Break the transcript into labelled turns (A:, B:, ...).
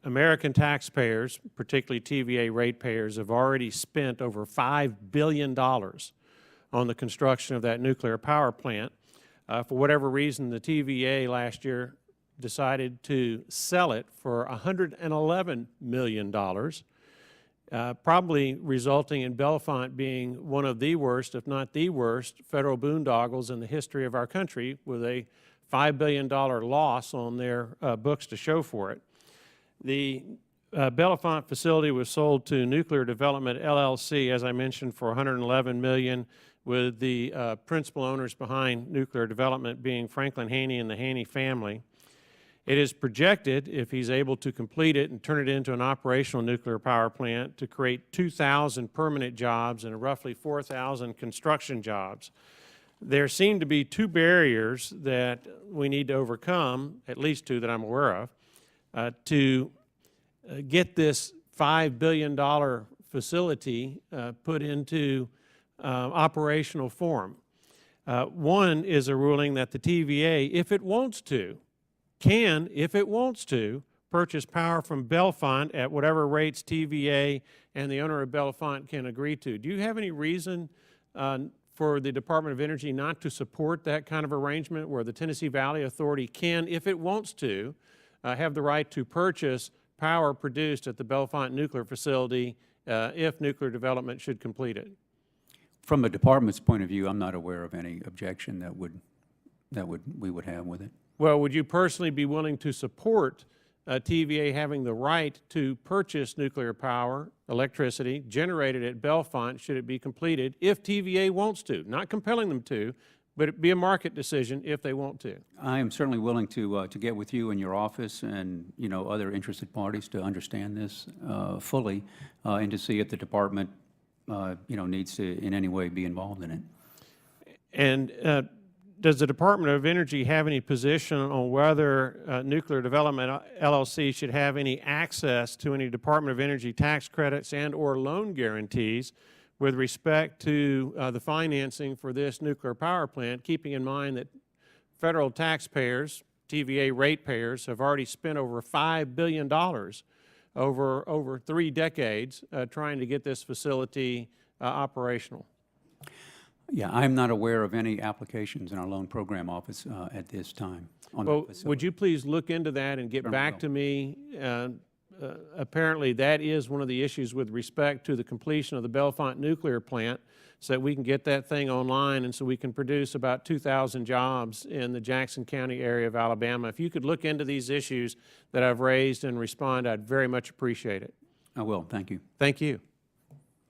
A: American taxpayers, particularly TVA ratepayers, have already spent over $5 billion on the construction of that nuclear power plant. For whatever reason, the TVA last year decided to sell it for $111 million, probably resulting in Bellefonte being one of the worst, if not the worst, federal boondoggles in the history of our country, with a $5 billion loss on their books to show for it. The Bellefonte facility was sold to Nuclear Development LLC, as I mentioned, for $111 million, with the principal owners behind nuclear development being Franklin Haney and the Haney family. It is projected, if he's able to complete it and turn it into an operational nuclear power plant, to create 2,000 permanent jobs and roughly 4,000 construction jobs. There seem to be two barriers that we need to overcome, at least two that I'm aware of, to get this $5 billion facility put into operational form. One is a ruling that the TVA, if it wants to, can, if it wants to, purchase power from Bellefonte at whatever rates TVA and the owner of Bellefonte can agree to. Do you have any reason for the Department of Energy not to support that kind of arrangement where the Tennessee Valley Authority can, if it wants to, have the right to purchase power produced at the Bellefonte nuclear facility if nuclear development should complete it?
B: From the department's point of view, I'm not aware of any objection that we would have with it.
A: Well, would you personally be willing to support TVA having the right to purchase nuclear power, electricity, generated at Bellefonte should it be completed, if TVA wants to? Not compelling them to, but it be a market decision if they want to.
B: I am certainly willing to get with you in your office and, you know, other interested parties to understand this fully and to see if the department, you know, needs to in any way be involved in it.
A: And does the Department of Energy have any position on whether Nuclear Development LLC should have any access to any Department of Energy tax credits and or loan guarantees with respect to the financing for this nuclear power plant, keeping in mind that federal taxpayers, TVA ratepayers, have already spent over $5 billion over 3 decades trying to get this facility operational?
B: Yeah, I'm not aware of any applications in our loan program office at this time.
A: Well, would you please look into that and get back to me? Apparently, that is one of the issues with respect to the completion of the Bellefonte nuclear plant, so that we can get that thing online and so we can produce about 2,000 jobs in the Jackson County area of Alabama. If you could look into these issues that I've raised and respond, I'd very much appreciate it.
B: I will. Thank you.
A: Thank you.